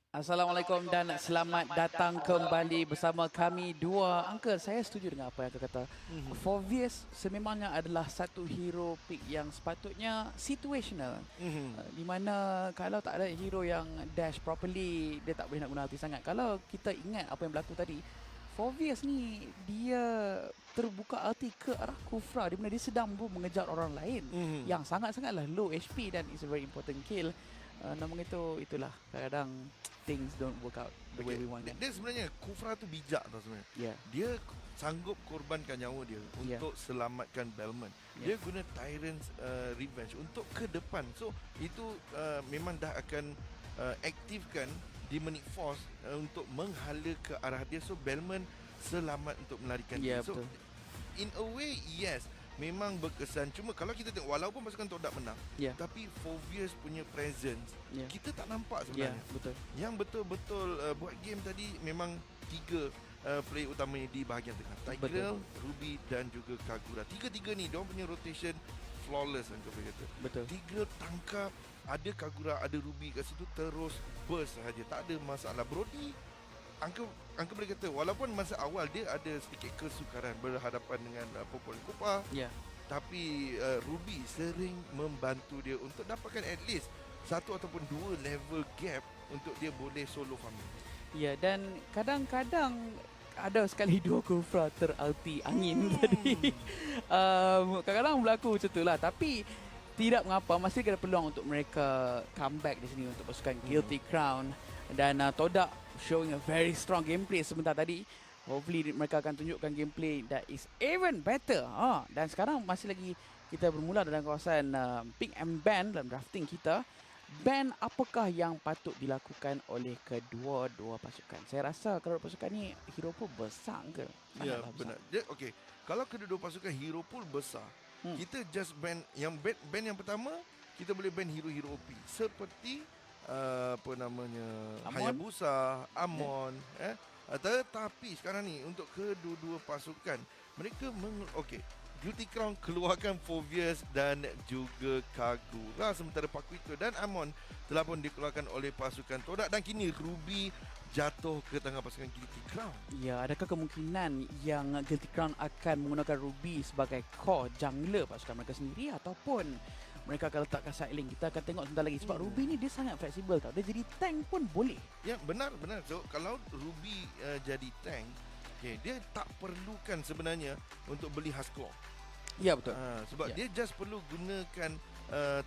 Assalamualaikum dan selamat datang kembali bersama kami dua. Uncle, saya setuju dengan apa yang Uncle kata. Mhm. Fovius sememangnya adalah satu hero pick yang sepatutnya situational. Mhm. Di mana kalau tak ada hero yang dash properly, dia tak boleh nak guna ulti sangat. Kalau kita ingat apa yang berlaku tadi, Fovius ni dia terbuka ulti ke arah Kufra di mana dia sedang mengejar orang lain Mhm. yang sangat-sangatlah low HP dan it's a very important kill. Namun itulah kadang-kadang things don't work out the way we want Dia, kan. dia sebenarnya Kufra tu bijak tau sebenarnya. Yeah. Dia sanggup korbankan nyawa dia untuk selamatkan Belmont. Dia guna Tyrant's Revenge untuk ke depan. So itu memang dah akan aktifkan Demonic Force untuk menghala ke arah dia. So Belmont selamat untuk melarikan dia. So betul. in a way yes, memang berkesan. Cuma kalau kita tengok walaupun pasukan Todak menang, tapi Fovius punya presence kita tak nampak sebenarnya. Betul. Yang betul-betul buat game tadi memang tiga player utamanya di bahagian tengah, Tigreal, Ruby dan juga Kagura. Tiga-tiga ni diorang punya rotation flawless kan boleh kata. Betul. Tigreal tangkap, ada Kagura, ada Ruby kat situ, terus burst sahaja, tak ada masalah. Brody, Angka boleh kata walaupun masa awal dia ada sedikit kesukaran berhadapan dengan Popol Kopa, tapi Ruby sering membantu dia untuk dapatkan at least satu ataupun dua level gap untuk dia boleh solo farming. Dan kadang-kadang ada sekali dua Kufra teralti angin tadi. Kadang-kadang berlaku macam tu lah. Tapi tidak mengapa, masih ada peluang untuk mereka comeback di sini untuk pasukan Guilty Crown. Dan Todak showing a very strong gameplay sebentar tadi. Hopefully mereka akan tunjukkan gameplay that is even better. Dan sekarang masih lagi kita bermula dalam kawasan pick and ban dalam drafting kita. Ban apakah yang patut dilakukan oleh kedua-dua pasukan? Saya rasa kedua pasukan ni hero pool besar ke? Ya, benar. Okey, kalau kedua-dua pasukan hero pool besar, kita just ban yang ban yang pertama, kita boleh ban hero-hero OP seperti apa namanya, Amon? Hayabusa, Amon, tetapi sekarang ni untuk kedua-dua pasukan, mereka okey, Guilty Crown keluarkan Fovius dan juga Kagura, sementara Pakuito dan Amon telah pun dikeluarkan oleh pasukan Todak dan kini Ruby jatuh ke tangan pasukan Guilty Crown. Ya, adakah kemungkinan yang Guilty Crown akan menggunakan Ruby sebagai core jungler pasukan mereka sendiri ataupun mereka akan letakkan side lane? Kita akan tengok sebentar lagi sebab Ruby ni dia sangat fleksibel tau. Dia jadi tank pun boleh. Ya, benar. So kalau Ruby jadi tank, dia tak perlukan sebenarnya untuk beli Husklaw. Ya, betul. Sebab dia just perlu gunakan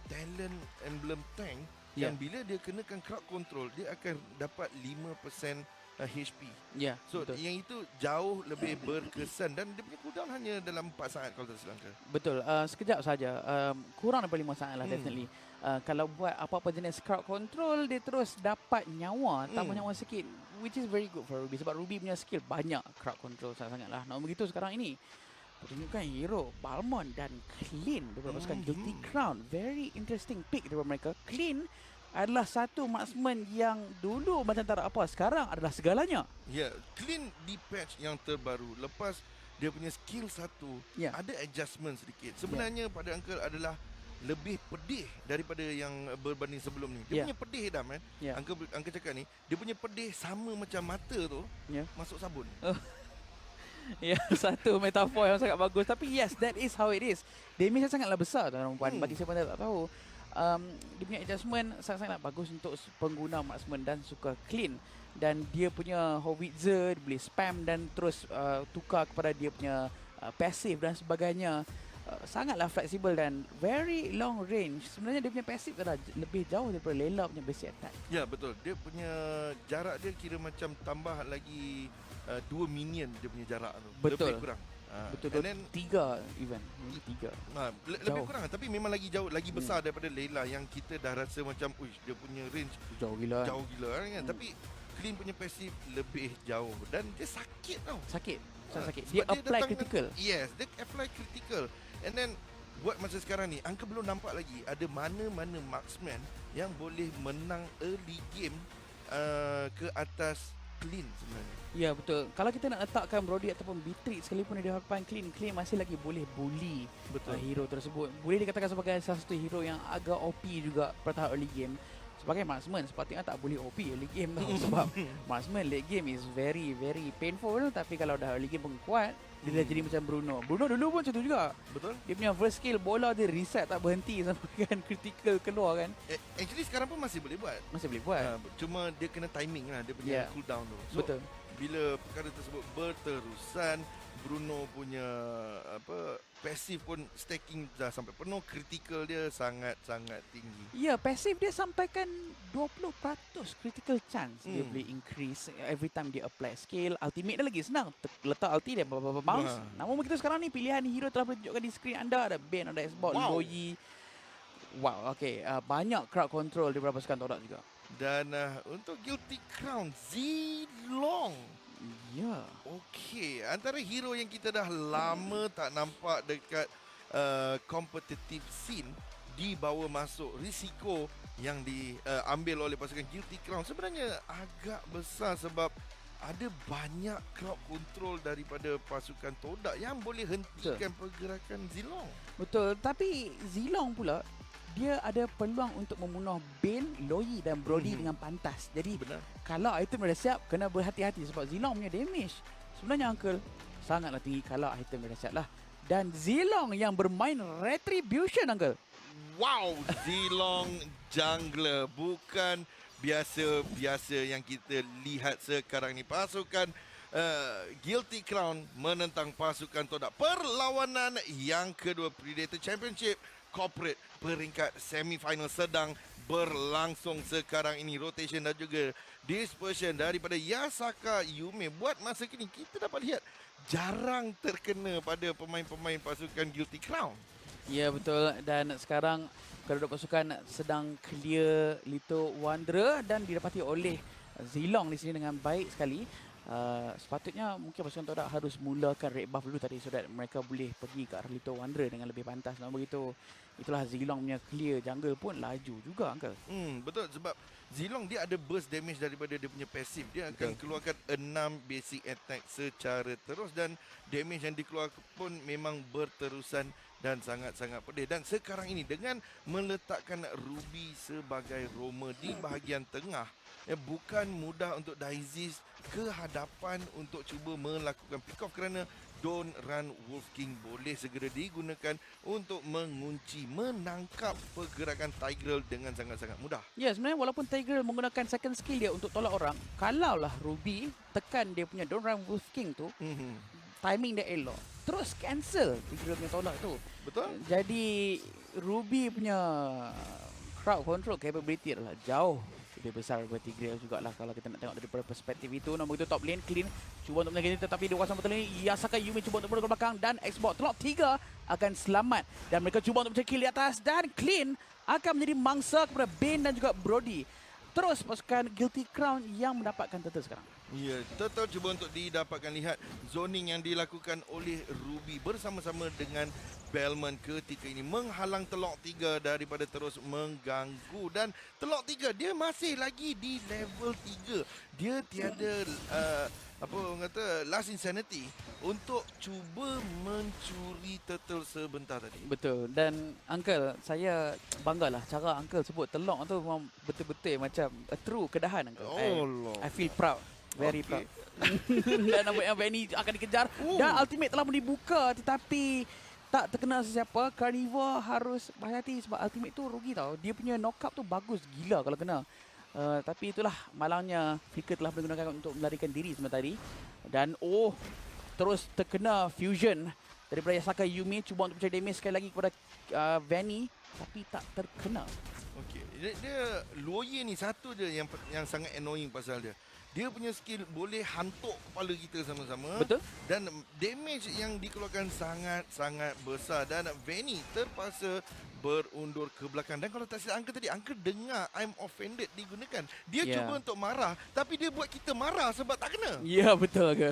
talent emblem tank yang bila dia kenakan crowd control, dia akan dapat 5% HP. So betul. Yang itu jauh lebih berkesan dan dia punya cooldown hanya dalam 4 saat kalau tak silap. Betul. Sekejap saja. Kurang daripada 5 saat lah definitely. Kalau buat apa-apa jenis crowd control, dia terus dapat nyawa, tambah nyawa sikit, which is very good for Ruby sebab Ruby punya skill banyak crowd control sangat-sangat lah. Namun begitu sekarang ini pertunjukan hero Balmond dan Clean daripada pasukan Guilty Crown. Very interesting pick daripada mereka. Clean adalah satu marksman yang dulu macam tak ada apa, sekarang adalah segalanya. Clean di patch yang terbaru, lepas dia punya skill satu, ada adjustment sedikit. Sebenarnya pada Uncle adalah lebih pedih daripada yang berbanding sebelum ni. Dia punya pedih dah man. Uncle cakap ni, dia punya pedih sama macam mata tu masuk sabun. Satu metafor yang sangat bagus. Tapi yes, that is how it is. Damage sangatlah besar tuan-tuan puan. Bagi siapa yang tak tahu, dia punya adjustment sangat-sangat bagus untuk pengguna marksman dan suka Clean. Dan dia punya Howitzer, dia boleh spam dan terus tukar kepada dia punya passive dan sebagainya. Sangatlah fleksibel dan very long range. Sebenarnya dia punya passive adalah lebih jauh daripada Layla punya basic attack. Ya, betul. Dia punya jarak dia kira macam tambah lagi 2 minion dia punya jarak tu. Betul. Lebih kurang. Betul. Dan 3 even. 3. Lebih kurang tapi memang lagi jauh, lagi besar daripada Layla yang kita dah rasa macam uish, dia punya range jauh gila kan. Tapi Clean punya passive lebih jauh dan dia sakit tau. Sakit. Dia apply critical. Yes, dia apply critical. And then buat masa sekarang ni, Angka belum nampak lagi ada mana-mana marksman yang boleh menang early game ke atas Clean sebenarnya. Ya, betul. Kalau kita nak letakkan Brody ataupun Beatrix sekalipun di hadapan Clean masih lagi boleh bully hero tersebut. Boleh dikatakan sebagai salah satu hero yang agak OP juga pada tahap early game. sebagai marksman sepatutnya tak boleh OP early game tau. Sebab marksman late game is very very painful. Tapi kalau dah early game pun kuat, dia dah jadi macam Bruno. Bruno dulu pun macam tu juga. Betul. Dia punya first skill bola dia reset tak berhenti sampai kan critical keluar kan. Actually sekarang pun masih boleh buat. Masih boleh buat. Cuma dia kena timing lah, dia punya cooldown tu. So, Betul. bila perkara tersebut berterusan, Bruno punya pasif pun stacking dah sampai penuh, critical dia sangat-sangat tinggi. Ya, pasif dia sampaikan 20% critical chance. Dia boleh increase every time dia apply skill. Ultimate dia lagi senang. Letak ulti dia bounce. Namun begitu sekarang ni pilihan hero telah ditunjukkan di skrin anda. Ada Ben, ada Xbox, Loyi. Wow, okay. Banyak crowd control daripada pasukan Todak juga. Dan untuk Guilty Crown, Zilong. Ya. Okey, antara hero yang kita dah lama tak nampak dekat competitive scene dibawa masuk, risiko yang diambil oleh pasukan Guilty Crown sebenarnya agak besar sebab ada banyak crowd control daripada pasukan Todak yang boleh hentikan pergerakan Zilong. Betul, tapi Zilong pula dia ada peluang untuk membunuh Ben, Loyi dan Brody dengan pantas. Jadi kalau item dah siap, kena berhati-hati sebab Zilong punya damage sebenarnya Uncle sangatlah tinggi kalau item dah siap lah. Dan Zilong yang bermain Retribution Uncle. Wow, Zilong jungler bukan biasa-biasa yang kita lihat sekarang ni. Pasukan Guilty Crown menentang pasukan Todak. Perlawanan yang kedua Predator Championship Corporate peringkat semifinal sedang berlangsung sekarang ini. Rotation dan juga dispersion daripada Yasaka Yume buat masa kini kita dapat lihat jarang terkena pada pemain-pemain pasukan Guilty Crown. Ya betul, dan sekarang kedua pasukan sedang clear Lito Wanderer dan didapati oleh Zilong di sini dengan baik sekali. Sepatutnya mungkin pasukan Todak harus mulakan red buff dulu tadi so that mereka boleh pergi ke arah Lito Wanderer dengan lebih pantas. Namun begitu, itulah Zilong punya clear jungle pun laju juga Uncle. Betul, sebab Zilong dia ada burst damage daripada dia punya passive. Dia akan keluarkan 6 basic attack secara terus dan damage yang dikeluarkan pun memang berterusan dan sangat-sangat pedih. Dan sekarang ini dengan meletakkan Ruby sebagai roamer di bahagian tengah, bukan mudah untuk Daisies ke hadapan untuk cuba melakukan pick off kerana Don't Run Wolf King boleh segera digunakan untuk mengunci, menangkap pergerakan Tigreal dengan sangat-sangat mudah. Ya, sebenarnya walaupun Tigreal menggunakan second skill dia untuk tolak orang, kalaulah Ruby tekan dia punya Don't Run Wolf King tu, timing dia elok, terus cancel Tigreal punya tolak tu. Betul. Jadi Ruby punya crowd control capability adalah jauh lebih besar daripada Tigreal jugalah kalau kita nak tengok daripada perspektif itu. Nombor itu top lane clean, cuba untuk menyerang tetapi di kawasan betul ini Yasaka Yume cuba untuk berada ke belakang dan Xbox Top 3 akan selamat dan mereka cuba untuk mencari kill di atas dan clean akan menjadi mangsa kepada Ben dan juga Brody. Terus pasukan Guilty Crown yang mendapatkan turtle sekarang. Ya, turtle cuba untuk didapatkan lihat zoning yang dilakukan oleh Ruby bersama-sama dengan Bellman ketika ini menghalang Telok 3 daripada terus mengganggu. Dan Telok 3 dia masih lagi di level 3. Dia tiada apa orang kata last insanity untuk cuba mencuri turtle sebentar tadi. Betul. Dan Uncle, saya banggalah cara Uncle sebut Telok tu memang betul-betul macam a true kedahan Uncle. I feel proud. Very proud. Dan nampak yang Benny akan dikejar dan ultimate telah pun dibuka tetapi tak terkena sesiapa. Carnivore harus berhati-hati sebab ultimate tu rugi tau. Dia punya knock-up tu bagus gila kalau kena. Tapi itulah malangnya Flicker telah digunakan untuk melarikan diri sebentar tadi. Dan terus terkena fusion daripada Yasaka Yume. Cuba untuk mencari damage sekali lagi kepada Vanny tapi tak terkena. Okey, dia lawyer ni satu je yang sangat annoying pasal dia. Dia punya skill boleh hantuk kepala kita sama-sama. Betul. Dan damage yang dikeluarkan sangat-sangat besar. Dan Vanny terpaksa berundur ke belakang. Dan kalau tak silap Uncle tadi, Uncle dengar I'm offended digunakan. Dia cuba untuk marah, tapi dia buat kita marah sebab tak kena. Ya, betul ke?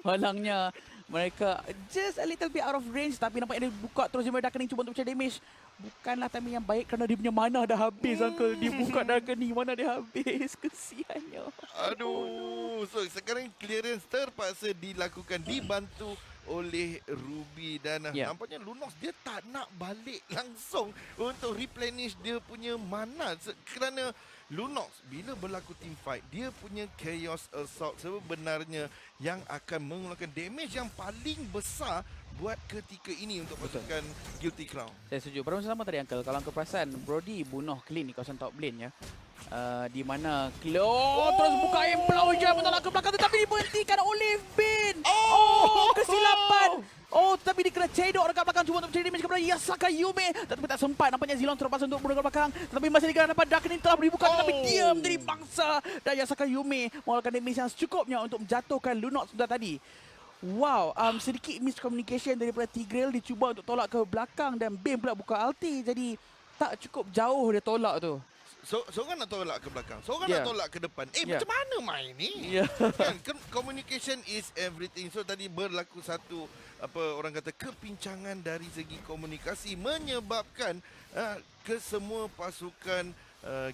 Malangnya mereka just a little bit out of range tapi nampaknya dia buka terus dia darkening cuba untuk mencari damage. Bukanlah timing yang baik kerana dia punya mana dah habis Uncle. Dia buka darkening mana dia habis. Kesiannya. Aduh. So sekarang clearance terpaksa dilakukan dibantu oleh Ruby. Dan nampaknya Lunox dia tak nak balik langsung untuk replenish dia punya mana. Kerana Lunox bila berlaku team fight, dia punya Chaos Assault sebenarnya yang akan mengeluarkan damage yang paling besar buat ketika ini untuk pasukan Guilty Crown. Saya setuju. Pada masa sama tadi Uncle, kalau Uncle perasan, Brody bunuh Clean di kawasan top lane ya. Di mana terus buka aim pelau je menolak ke belakang, tetapi diberhentikan oleh Bin. Kesilapan. Tapi dia kena cedok dekat belakang, cuba untuk mencari damage kepada Yasaka Yume. Tetapi tak sempat, nampaknya Zilong terlepas untuk bunuh ke belakang. Tetapi masih dia dapat Darkening telah dibuka, tetapi dia menjadi bangsa. Dan Yasaka Yume mengeluarkan damage yang secukupnya untuk menjatuhkan Lunox sudah tadi. Wow, sedikit miscommunication daripada Tigreal. Dia cuba untuk tolak ke belakang dan Bin pula buka ulti. Jadi tak cukup jauh dia tolak tu. Seorang nak tolak ke belakang, seorang nak tolak ke depan. Macam mana main ni? Kan, communication is everything. So tadi berlaku satu orang kata kepincangan dari segi komunikasi menyebabkan kesemua pasukan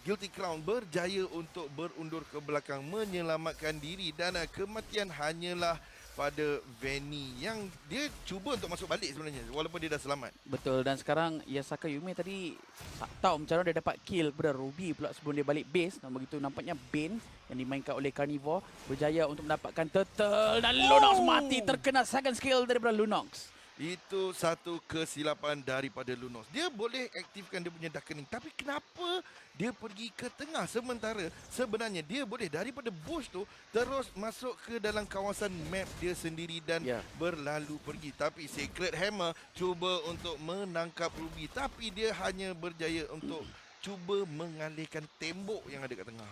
Guilty Crown berjaya untuk berundur ke belakang menyelamatkan diri, dan kematian hanyalah pada Vanny yang dia cuba untuk masuk balik sebenarnya walaupun dia dah selamat. Betul, dan sekarang Yasaka Yume tadi tak tahu macam mana dia dapat kill pada Ruby pula sebelum dia balik base. Dan begitu nampaknya Bane yang dimainkan oleh Carnivore berjaya untuk mendapatkan turtle, dan Lunox mati terkena second skill daripada Lunox. Itu satu kesilapan daripada Lunox. Dia boleh aktifkan dia punya Darkening, tapi kenapa dia pergi ke tengah sementara sebenarnya dia boleh daripada bush tu terus masuk ke dalam kawasan map dia sendiri dan berlalu pergi. Tapi Sacred Hammer cuba untuk menangkap Ruby, tapi dia hanya berjaya untuk cuba mengalihkan tembok yang ada kat tengah.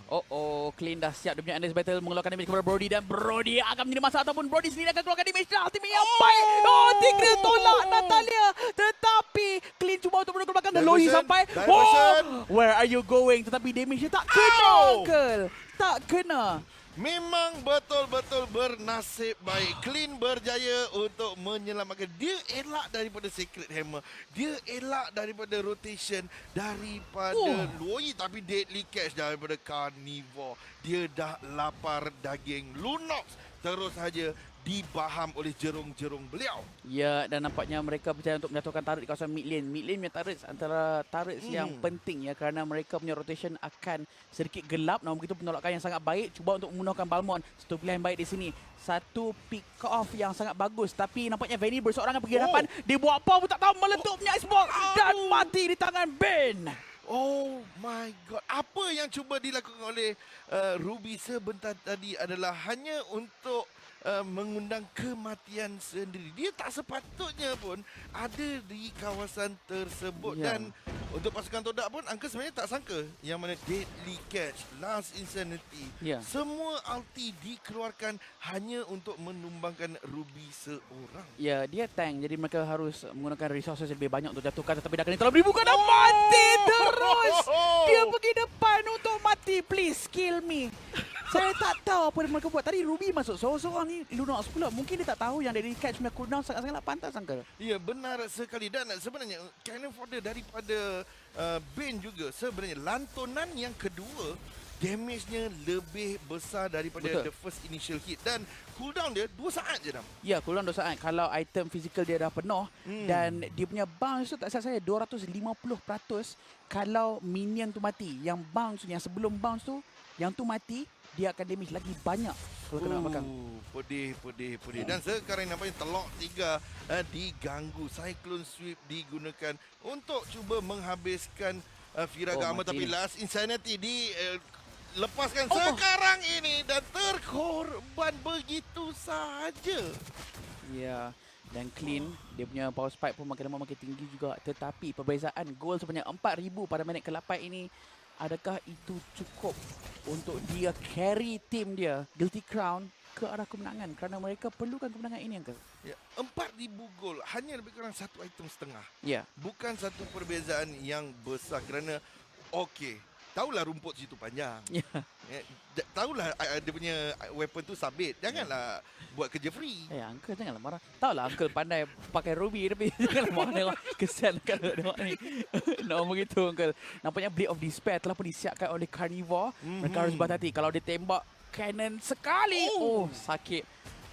Clean dah siap dia punya endless battle mengeluarkan damage kepada Brody, dan Brody akan menjadi masalah ataupun Brody sendiri akan keluarkan damage dan ultimate yang baik. Tigreal tolak Natalia, tetapi Clean cuba untuk menuju ke belakang dan Lohi sampai. Where are you going? Tetapi damage dia tak kena, Uncle. Tak kena. Memang betul-betul bernasib baik. Clean berjaya untuk menyelamatkan. Dia elak daripada Sacred Hammer. Dia elak daripada rotation daripada Loi, tapi deadly catch daripada Carnivore. Dia dah lapar daging. Lunox terus saja dibaham oleh jerung-jerung beliau. Ya, dan nampaknya mereka berjaya untuk menjatuhkan turret di kawasan mid lane. Mid lane punya turret antara turret yang penting ya, kerana mereka punya rotation akan sedikit gelap. Namun begitu penolakan yang sangat baik, cuba untuk membunuhkan Balmond. Satu pilihan baik di sini. Satu pick off yang sangat bagus, tapi nampaknya Vanny berseorangan pergi hadapan. Dia buat apa pun tak tahu, meletup punya icebox dan mati di tangan Ben. Oh my god. Apa yang cuba dilakukan oleh Ruby sebentar tadi adalah hanya untuk mengundang kematian sendiri. Dia tak sepatutnya pun ada di kawasan tersebut. Dan untuk pasukan Todak pun Angka sebenarnya tak sangka yang mana deadly catch, last insanity, semua ulti dikeluarkan hanya untuk menumbangkan Ruby seorang. Ya, dia tank, jadi mereka harus menggunakan resources lebih banyak untuk jatuhkan, tetapi Darkening telah dibuka dan mati terus. Dia pergi depan untuk mati. Please kill me. Saya tak tahu apa yang mereka buat. Tadi Ruby masuk seorang ni, Lunox pula. Mungkin dia tak tahu yang dari catch punya cooldown sangat-sangat pantas, Uncle. Ya, benar sekali. Dan sebenarnya cannon fodder daripada Bane juga sebenarnya lantunan yang kedua damage-nya lebih besar daripada the first initial hit. Dan cooldown dia 2 saat je dah. Ya, cooldown 2 saat. Kalau item physical dia dah penuh dan dia punya bounce tu tak salah saya 250% kalau minion tu mati. Yang bounce, yang sebelum bounce tu, yang tu mati, dia akan damage lagi banyak kalau kena belakang. Pedih. Dan sekarang nampaknya telok 3 diganggu. Cyclone Sweep digunakan untuk cuba menghabiskan Firaga Armor, tapi last insanity dilepaskan sekarang ini dan terkorban begitu sahaja. Ya, dan Clean, dia punya power spike pun makin lama makin tinggi juga. Tetapi perbezaan gol sebanyak 4,000 pada minit ke-8 ini, adakah itu cukup untuk dia carry tim dia, Guilty Crown, ke arah kemenangan? Kerana mereka perlukan kemenangan ini, Uncle. Ya, 4,000 gol hanya lebih kurang 1 item setengah. Ya. Bukan satu perbezaan yang besar kerana tahulah rumput situ panjang. Ya. Tahulah dia punya weapon tu sabit. Janganlah buat kerja free. Uncle janganlah marah. Tahulah Uncle pandai pakai Ruby, tapi janganlah marah tengok. Kesian kan tengok ni. Nak begitu, Uncle. Nampaknya Blade of Despair telah pun disiapkan oleh Carnivore. Mereka harus berhati-hati. Kalau dia tembak cannon sekali, sakit.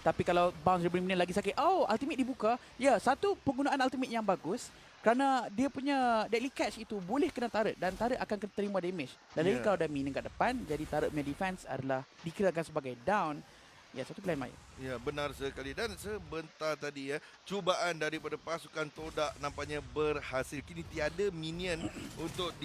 Tapi kalau bounce daripada minion lagi sakit, ultimate dibuka. Ya, satu penggunaan ultimate yang bagus kerana dia punya deadly catch itu boleh kena turret dan turret akan kena terima damage. Dan lagi kalau ada minion kat depan, jadi turret punya defense adalah dikirakan sebagai down. Ya, satu pilihan Maya. Ya, benar sekali. Dan sebentar tadi cubaan daripada pasukan Todak nampaknya berhasil. Kini tiada minion untuk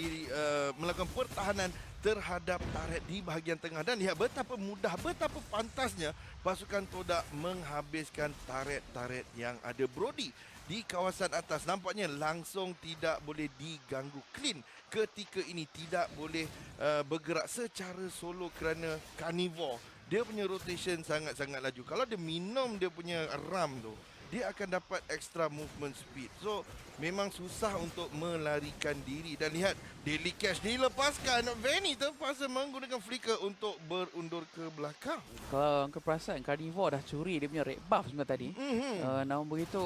melakukan pertahanan terhadap turret di bahagian tengah. Dan lihat betapa mudah, betapa pantasnya pasukan Todak menghabiskan turret-turret yang ada. Brody di kawasan atas nampaknya langsung tidak boleh diganggu. Clean ketika ini tidak boleh bergerak secara solo kerana carnivore. Dia punya rotation sangat-sangat laju. Kalau dia minum dia punya ram tu, dia akan dapat extra movement speed. So, memang susah untuk melarikan diri. Dan lihat, daily cash dilepaskan. Vanny terpaksa menggunakan flicker untuk berundur ke belakang. Kalau kau perasan, Carnivore dah curi dia punya red buff sebentar tadi. Namun begitu,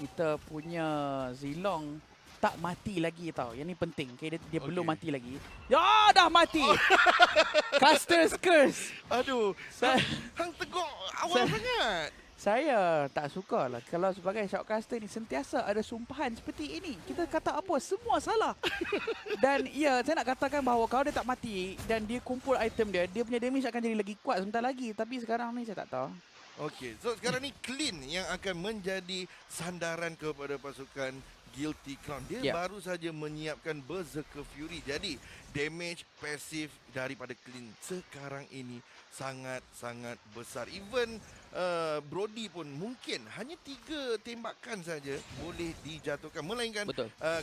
kita punya Zilong tak mati lagi tau. Yang ni penting. Okay, dia belum mati lagi. Ya, dah mati. Caster's Curse. Aduh, hang teguk awal sangat. Saya tak suka lah kalau sebagai shoutcaster ni sentiasa ada sumpahan seperti ini. Kita kata apa, semua salah. Dan ya, saya nak katakan bahawa kalau dia tak mati dan dia kumpul item dia, dia punya damage akan jadi lagi kuat sebentar lagi. Tapi sekarang ni saya tak tahu. Okey, so sekarang ni Clean yang akan menjadi sandaran kepada pasukan Guilty Crown. Dia baru saja menyiapkan Berserker Fury. Jadi damage pasif daripada Clean sekarang ini sangat-sangat besar. Even Brody pun mungkin hanya 3 tembakan saja boleh dijatuhkan. Melainkan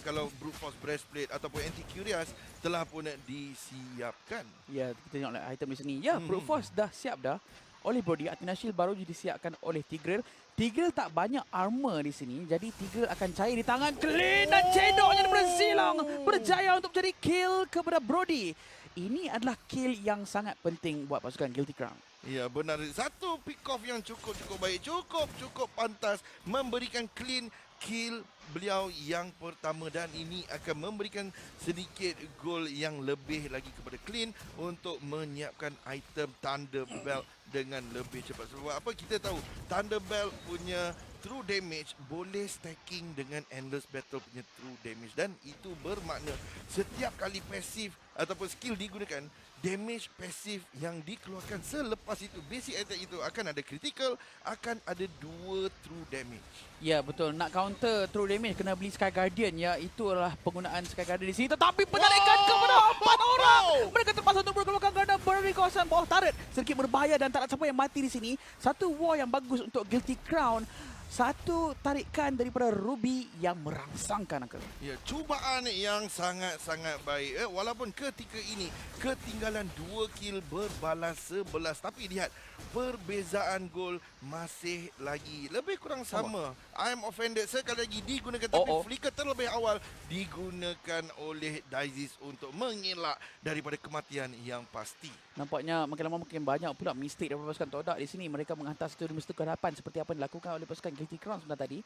kalau Brute Force Breastplate ataupun Anti-Curious telah pun disiapkan. Ya, kita tengok item di sini. Ya, Brute Force dah siap dah oleh Brody. Athena Shield baru disiapkan oleh Tigreal. Tigreal tak banyak armor di sini, jadi Tigreal akan cair di tangan Clean dan cedoknya daripada Zilong berjaya untuk jadi kill kepada Brody. Ini adalah kill yang sangat penting buat pasukan Guilty Crown. Ya, benar. Satu pick off yang cukup baik, cukup pantas memberikan Clean kill beliau yang pertama, dan ini akan memberikan sedikit gol yang lebih lagi kepada Clean untuk menyiapkan item Thunder Belt dengan lebih cepat. Sebab apa, kita tahu Thunder Belt punya true damage boleh stacking dengan Endless Battle punya true damage, dan itu bermakna setiap kali pasif ataupun skill digunakan, damage pasif yang dikeluarkan selepas itu, basic attack itu akan ada critical, akan ada 2 true damage. Ya, betul. Nak counter true damage kena beli Sky Guardian. Ya, itulah penggunaan Sky Guardian di sini. Tetapi penarikan kepada 4 orang. Mereka terpaksa untuk berkeluarkan kerana berada di kawasan bawah turret. Sedikit berbahaya dan tak ada siapa yang mati di sini. Satu war yang bagus untuk Guilty Crown. Satu tarikan daripada Ruby yang merangsangkan, Uncle. Ya, cubaan yang sangat-sangat baik. Walaupun ketika ini ketinggalan 2 kill berbalas 11. Tapi lihat, perbezaan gol masih lagi lebih kurang sama. I am offended sekali lagi digunakan, tapi flicker terlebih awal digunakan oleh Dizis untuk mengelak daripada kematian yang pasti. Nampaknya makin lama makin banyak pula mistake daripada pasukan Todak di sini. Mereka menghantar satu demi satu kehadapan seperti apa yang dilakukan oleh pasukan Guilty Crown sebentar tadi.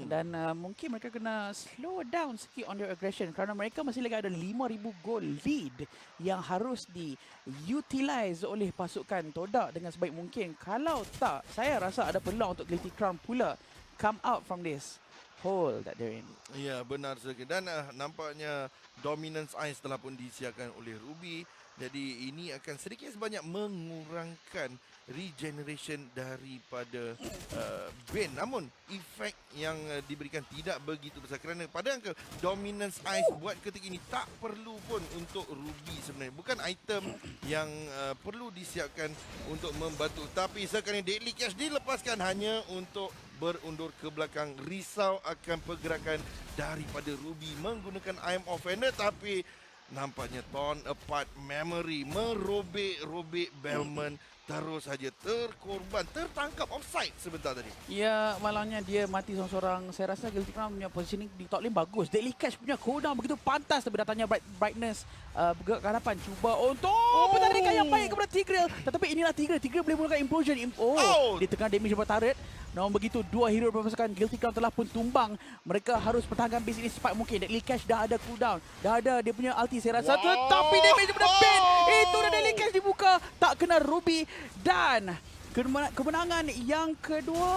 Dan mungkin mereka kena slow down sikit on their aggression kerana mereka masih lagi ada 5,000 goal lead yang harus diutilize oleh pasukan Todak dengan sebaik mungkin. Kalau tak, saya rasa ada peluang untuk Guilty Crown pula come out from this hole that they're in. Ya, benar sekali. Dan nampaknya Dominance Ice telah pun disiapkan oleh Ruby. Jadi ini akan sedikit sebanyak mengurangkan regeneration daripada Bane. Namun efek yang diberikan tidak begitu besar kerana pada angka Dominance Ice buat ketika ini tak perlu pun untuk Ruby sebenarnya. Bukan item yang perlu disiapkan untuk membantu. Tapi sekarang Deadly Catch dilepaskan hanya untuk berundur ke belakang. Risau akan pergerakan daripada Ruby menggunakan I Am Offender, tapi nampaknya torn apart memory, merobek-robek Bellman, terus saja terkorban, tertangkap offside sebentar tadi. Ya, malangnya dia mati seorang-seorang. Saya rasa Guilty Crown punya positioning di top lane bagus. Deadly Catch punya cooldown begitu pantas, tapi datangnya brightness bergerak ke hadapan. Cuba untuk penarikan yang baik kepada Tigreal. Tetapi inilah Tigreal. Tigreal boleh menggunakan implosion. Dia tengah damage daripada turret. Namun begitu, 2 hero berpasukan Guilty Crown telah pun tumbang. Mereka harus pertahankan base ini secepat mungkin. Deadly Catch dah ada cooldown, dah ada dia punya ulti saya rasa. Tetapi damage daripada Bane, itu dah Deadly Catch dibuka, tak kena Ruby. Dan Kemenangan yang kedua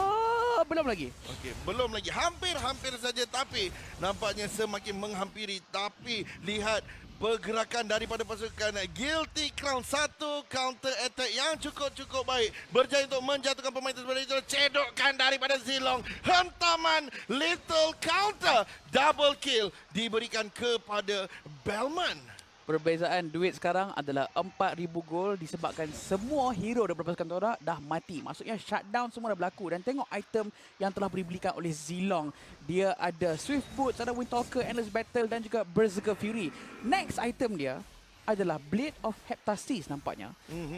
belum lagi. Okey, belum lagi. Hampir saja tapi nampaknya semakin menghampiri. Tapi lihat pergerakan daripada pasukan Guilty Crown. Satu counter attack yang cukup baik. Berjaya untuk menjatuhkan pemain tersebut. Itu cedokkan daripada Zilong. Hentaman little counter. Double kill diberikan kepada Belman. Perbezaan duit sekarang adalah 4,000 gol disebabkan semua hero daripada pasukan Todak dah mati. Maksudnya shutdown semua dah berlaku. Dan tengok item yang telah dibelikan oleh Zilong. Dia ada Swift Boots, ada Windtalker, Endless Battle dan juga Berserker Fury. Next item dia adalah Blade of Heptasis nampaknya.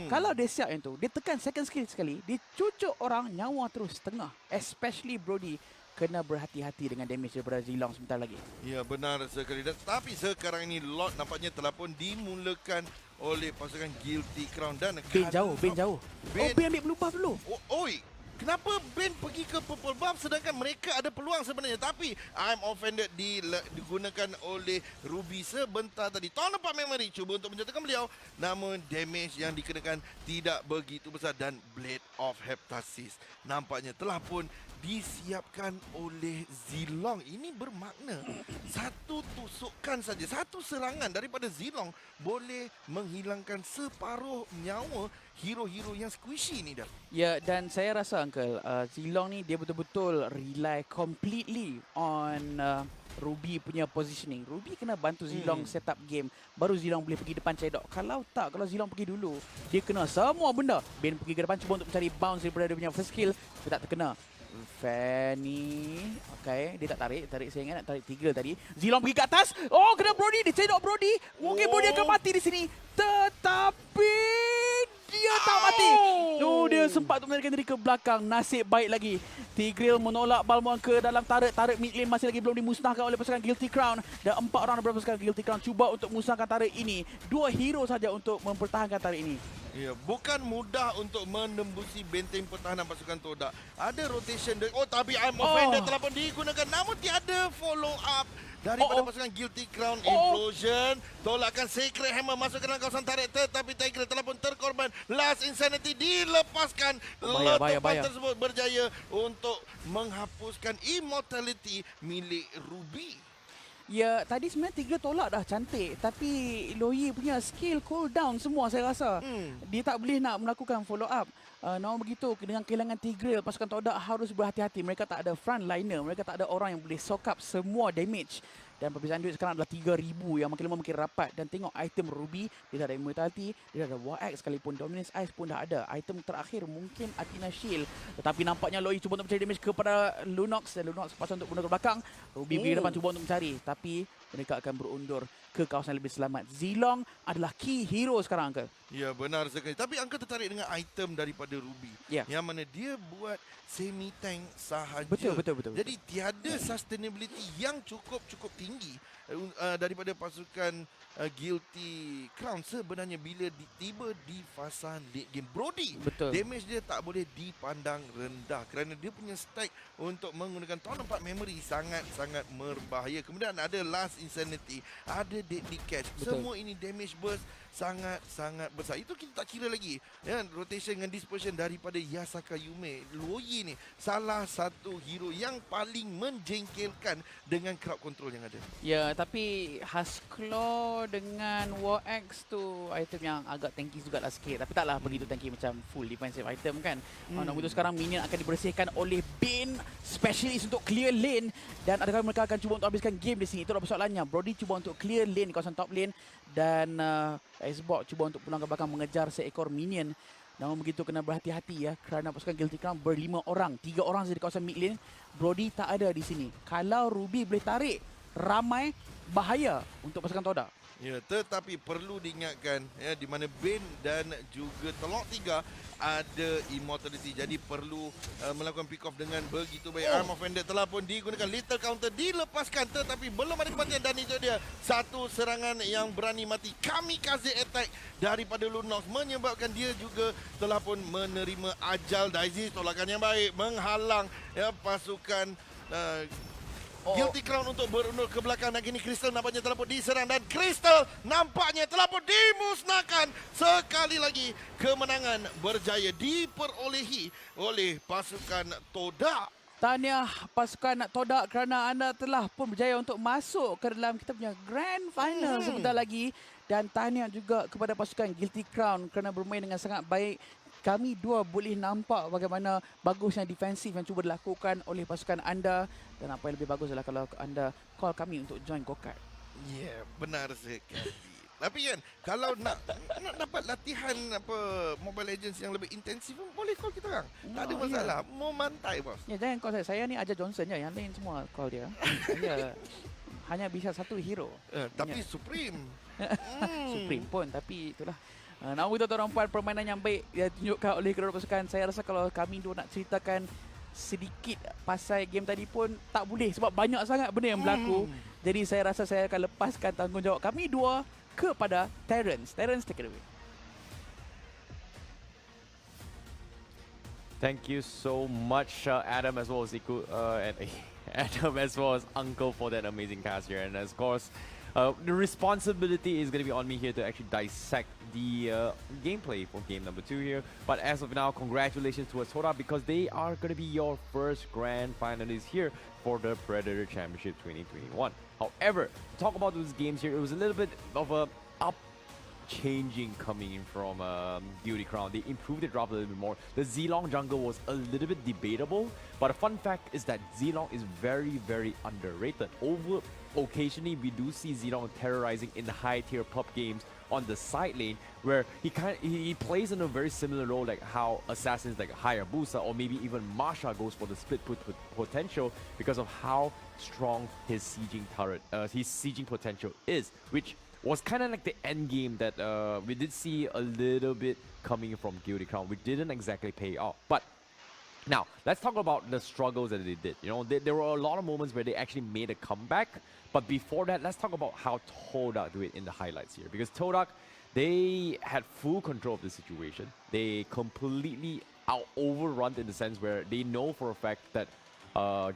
Kalau dia siap yang tu, dia tekan second skill sekali, dia cucuk orang nyawa terus setengah. Especially Brody. Kena berhati-hati dengan damage daripada Zilong sebentar lagi. Ya, benar sekali. Tapi sekarang ini Lord nampaknya telah pun dimulakan oleh pasukan Guilty Crown. Dan Ben jauh. Ben ambil blue buff dulu. Oi, kenapa Ben pergi ke purple buff sedangkan mereka ada peluang sebenarnya. Tapi I'm offended digunakan oleh Ruby sebentar tadi. Tuan nampak memory cuba untuk menjatuhkan beliau. Namun damage yang dikenakan tidak begitu besar. Dan Blade of Heptasis nampaknya telah pun disiapkan oleh Zilong. Ini bermakna satu tusukan saja, satu serangan daripada Zilong boleh menghilangkan separuh nyawa hero-hero yang squishy ni dah. Ya, dan saya rasa Uncle, Zilong ni dia betul-betul rely completely on Ruby punya positioning. Ruby kena bantu Zilong set up game, baru Zilong boleh pergi depan cedok. Kalau Zilong pergi dulu, dia kena semua benda. Ben pergi ke depan cuba untuk mencari bounce daripada dia punya first skill, tapi tak terkena. Fanny, okay, dia tak tarik saya ingat nak tarik 3 tadi. Zilong pergi ke atas. Oh, kena Brody, dia cedok Brody. Mungkin Brody akan mati di sini. Tetapi dia tak mati. Dia sempat untuk menarikan diri ke belakang. Nasib baik lagi. Tigreal menolak Balmond ke dalam tarik mid lane masih lagi belum dimusnahkan oleh pasukan Guilty Crown. Dan 4 orang daripada pasukan Guilty Crown cuba untuk musnahkan tarik ini. 2 hero saja untuk mempertahankan tarik ini. Ya, bukan mudah untuk menembusi benteng pertahanan pasukan Todak. Ada rotation. Tapi I'm offended telah pun digunakan. Namun tiada follow up daripada pasukan Guilty Crown. Implosion. Tolakkan Sacred Hammer masuk ke dalam kawasan tarik. Tetapi Tiger telah pun terkorban. Last Insanity dilepaskan. Letupan tersebut berjaya untuk menghapuskan immortality milik Ruby. Ya, tadi sebenarnya 3 tolak dah cantik. Tapi Loyi punya skill cooldown semua saya rasa. Dia tak boleh nak melakukan follow up. Namun begitu, dengan kehilangan Tigreal, pasukan Todak harus berhati-hati. Mereka tak ada frontliner. Mereka tak ada orang yang boleh soak up semua damage. Dan perbezaan duit sekarang adalah 3,000 yang makin lama makin rapat. Dan tengok item Ruby, dia dah ada Immortality, dia dah ada War Axe sekalipun. Dominance Ice pun dah ada. Item terakhir mungkin Athena Shield. Tetapi nampaknya Loyi cuba untuk mencari damage kepada Lunox. Dan Lunox pasal untuk mundur ke belakang. Ruby pergi depan cuba untuk mencari. Tapi mereka akan berundur ke kawasan lebih selamat. Zilong adalah key hero sekarang, Uncle. Ya, benar sekali. Tapi Uncle tertarik dengan item daripada Ruby. Ya. Yang mana dia buat semi-tank sahaja. Betul. Jadi tiada sustainability yang cukup tinggi daripada pasukan Guilty Crown sebenarnya bila tiba di fasa late game. Brody, damage dia tak boleh dipandang rendah kerana dia punya stack untuk menggunakan Town 4 memory sangat-sangat berbahaya. Kemudian ada Last Insanity, ada Deadly Catch. Semua ini damage burst sangat-sangat besar. Itu kita tak kira lagi rotation dengan dispersion daripada Yasaka Yume. Loyi ni salah satu hero yang paling menjengkelkan dengan crowd control yang ada. Ya, tapi Hasclaw dengan War Axe tu item yang agak tanky juga lah sikit. Tapi taklah begitu tanky macam full defensive item kan. Namun itu sekarang minion akan dibersihkan oleh Bane, specialist untuk clear lane. Dan adakah mereka akan cuba untuk habiskan game di sini? Itu adalah persoalannya. Brody cuba untuk clear lane di kawasan top lane. Dan Xbox cuba untuk pulang ke belakang mengejar seekor minion. Namun begitu kena berhati-hati ya, kerana pasukan Guilty Crown ber-5 orang. 3 orang saja di kawasan mid lane. Brody tak ada di sini. Kalau Ruby boleh tarik ramai, bahaya untuk pasukan Todak. Ya, tetapi perlu diingatkan di mana Ben dan juga Telok 3 ada immortality. Jadi perlu melakukan pick off dengan begitu baik. Arm offender telah pun digunakan, little counter dilepaskan tetapi belum ada kematian. Dan itu dia satu serangan yang berani mati, kamikaze attack daripada Lunox menyebabkan dia juga telah pun menerima ajal. Daisy tolakan yang baik menghalang pasukan Guilty Crown untuk berundur ke belakang dan kini Crystal nampaknya telah pun diserang dan Crystal nampaknya telah pun dimusnahkan. Sekali lagi kemenangan berjaya diperolehi oleh pasukan Todak. Tahniah pasukan Todak kerana anda telah pun berjaya untuk masuk ke dalam kita punya Grand Final sebentar lagi. Dan tahniah juga kepada pasukan Guilty Crown kerana bermain dengan sangat baik. Kami dua boleh nampak bagaimana bagusnya defensif yang cuba dilakukan oleh pasukan anda. Dan apa yang lebih bagus adalah kalau anda call kami untuk join go-kart. Ya, benar sekali. Tapi kan kalau nak dapat latihan apa Mobile Legends yang lebih intensif boleh call kita orang. Tak ada masalah. Mau mantai bos. Ya, jangan call saya. Saya ni Aja Johnson je. Yang lain semua call dia. hanya bisa satu hero. Tapi Supreme. Supreme pun. Tapi itulah. Namun itu tuan-tuan puan, permainan yang baik yang ditunjukkan oleh kedua pasukan. Saya rasa kalau kami dua nak ceritakan sedikit pasal game tadi pun tak boleh sebab banyak sangat benda yang berlaku. Jadi saya rasa saya akan lepaskan tanggungjawab kami dua kepada Terence. Terence, take it away. Thank you so much, Adam, as well as Iku, and Adam, as well as Uncle, for that amazing cast here. And of course, the responsibility is going to be on me here to actually dissect the gameplay for game number 2 here. But as of now, congratulations to Todak because they are going to be your first grand finalists here for the Predator Championship 2021. However, to talk about those games here, it was a little bit of a changing coming in from Guilty Crown. They improved the drop a little bit more. The Zilong jungle was a little bit debatable, but a fun fact is that Zilong is very, very underrated. Occasionally, we do see Zilong terrorizing in the high tier pub games on the side lane, where he plays in a very similar role like how assassins like Hayabusa or maybe even Masha goes for the split potential because of how strong his sieging potential is, which was kind of like the end game that we did see a little bit coming from Guilty Crown, which didn't exactly pay off. But now, let's talk about the struggles that they did. You know, there were a lot of moments where they actually made a comeback. But before that, let's talk about how Todak do it in the highlights here. Because Todak, they had full control of the situation. They completely overrun in the sense where they know for a fact that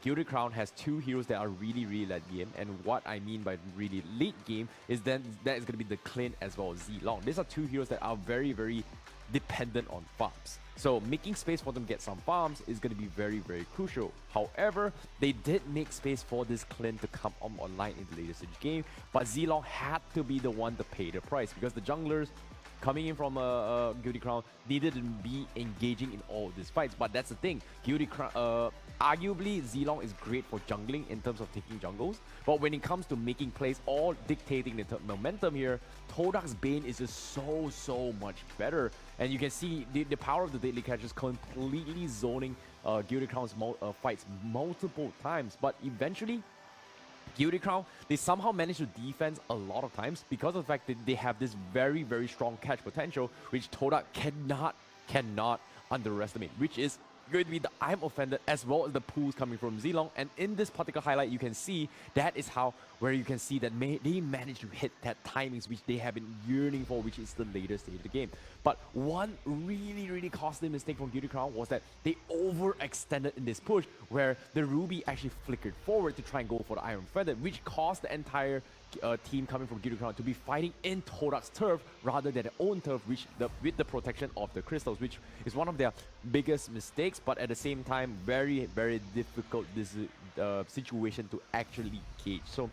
Guilty Crown has two heroes that are really, really late game. And what I mean by really late game is then that is going to be the Clint as well as Zilong. These are two heroes that are very, very dependent on farms. So making space for them to get some farms is going to be very, very crucial. However, they did make space for this Clint to come online in the later stage game, but Zilong had to be the one to pay the price because the junglers coming in from Guilty Crown needed to be engaging in all these fights. But that's the thing, Guilty Crown, arguably Zilong is great for jungling in terms of taking jungles, but when it comes to making plays or dictating the momentum here, Todak's Bane is just so much better. And you can see the power of the Deadly Catch is completely zoning Guilty Crown's fights multiple times, but eventually Guilty Crown, they somehow manage to defend a lot of times because of the fact that they have this very, very strong catch potential, which Todak cannot underestimate, which is going to be the I'm Offended as well as the pools coming from Zilong. And in this particular highlight, you can see that is where you can see that they managed to hit that timings which they have been yearning for, which is the later stage of the game. But one really, really costly mistake from Guilty Crown was that they overextended in this push, where the Ruby actually flickered forward to try and go for the Iron Feather, which caused the entire team coming from Guilty Crown to be fighting in Todak's turf rather than their own turf, with the protection of the crystals, which is one of their biggest mistakes, but at the same time, very, very difficult situation to actually gauge. So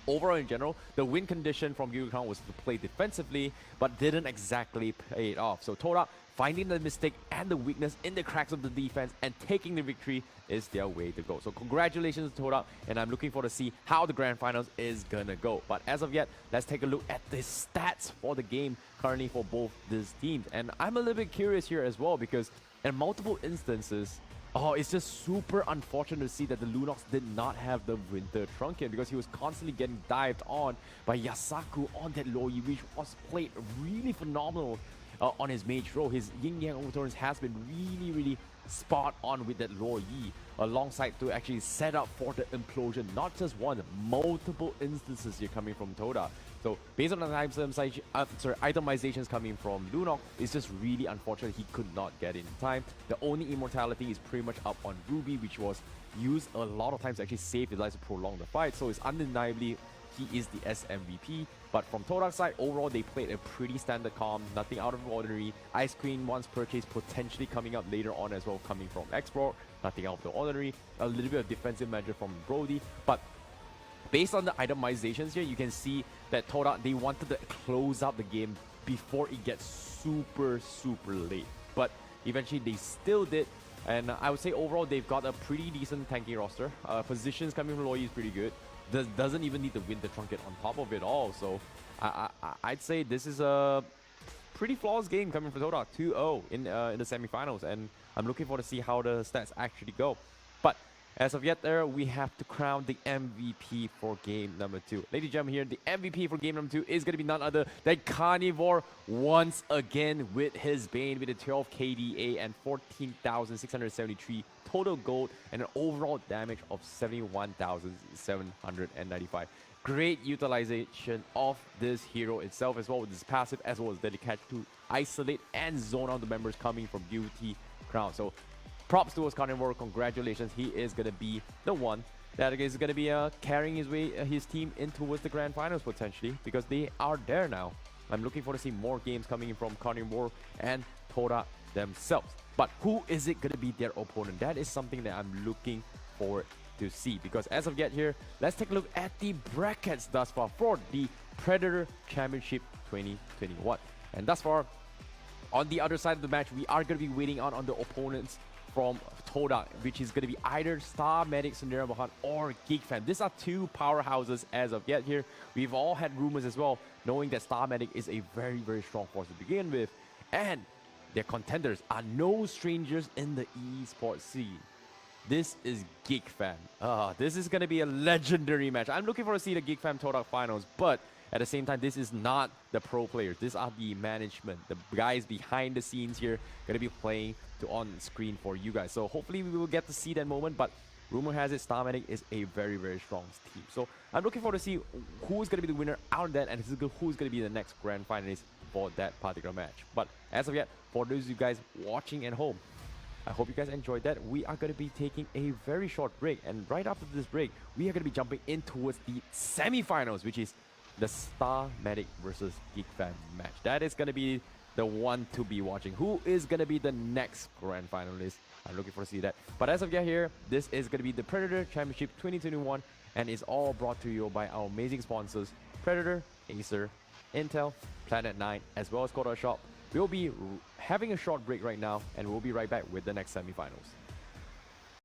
overall, in general, the win condition from Guilty Crown was to play defensively, but didn't exactly pay it off. So Todak, finding the mistake and the weakness in the cracks of the defense and taking the victory is their way to go. So congratulations to Todak, and I'm looking forward to see how the grand finals is gonna go. But as of yet, let's take a look at the stats for the game currently for both these teams. And I'm a little bit curious here as well, because in multiple instances, it's just super unfortunate to see that the Lunox did not have the Winter Truncheon, because he was constantly getting dived on by Yasaku on that low E, which was played really phenomenal on his mage role. His Yin Yang overturns has been really, really spot on with that low E. alongside to actually set up for the implosion. Not just one, multiple instances here coming from Todak. So based on the itemizations coming from Lunok, it's just really unfortunate he could not get in time. The only immortality is pretty much up on Ruby, which was used a lot of times to actually save his life to prolong the fight. So it's undeniably he is the SMVP. But from Todak's side, overall they played a pretty standard comp, nothing out of ordinary. Ice Queen once purchased, potentially coming up later on as well, coming from Export, nothing out of the ordinary. A little bit of defensive measure from Brody, but based on the itemizations here, you can see that Todak, they wanted to close out the game before it gets super late. But eventually they still did. And I would say overall they've got a pretty decent tanking roster. Positions coming from Loyi is pretty good. Doesn't even need to win the Trunket on top of it all. So I'd say this is a pretty flawless game coming from Todak, 2-0 in the semifinals. And I'm looking forward to see how the stats actually go. But as of yet there, we have to crown the MVP for game number 2. Ladies and gentlemen, here, the MVP for game number 2 is going to be none other than Carnivore once again with his Bane with a 12 KDA and 14,673 total gold and an overall damage of 71,795. Great utilization of this hero itself as well with his passive as well as dedicated to isolate and zone out the members coming from Beauty Crown. So props towards Carnivore, congratulations. He is going to be the one that is going to be carrying his team in towards the grand finals potentially, because they are there now. I'm looking forward to see more games coming in from Carnivore and Todak themselves. But who is it going to be their opponent? That is something that I'm looking forward to see, because as of yet here, let's take a look at the brackets thus far for the Predator Championship 2021. And thus far, on the other side of the match, we are going to be waiting on the opponents from Todak, which is going to be either Star Medic, Sundara Mahan, or Geek Fam. These are two powerhouses as of yet here. We've all had rumors as well, knowing that Star Medic is a very strong force to begin with, and their contenders are no strangers in the esports scene. This is Geek Fam. This is going to be a legendary match. I'm looking forward to see the Geek Fam Todak finals, but at the same time, this is not the pro players. These are the management, the guys behind the scenes here, going to be playing on screen for you guys. So hopefully we will get to see that moment, but rumor has it Star Medic is a very strong team. So I'm looking forward to see who is going to be the winner out of that, and who's going to be the next grand finalist for that particular match. But as of yet, for those of you guys watching at home, I hope you guys enjoyed that. We are going to be taking a very short break, and right after this break, we are going to be jumping in towards the semi-finals, which is the Star Medic versus Geek Fam match. That is going to be the one to be watching. Who is going to be the next grand finalist? I'm looking forward to see that. But as of yet here, this is going to be the Predator Championship 2021, and is all brought to you by our amazing sponsors, Predator, Acer, Intel, Planet 9, as well as Koda Shop. We'll be having a short break right now, and we'll be right back with the next semifinals.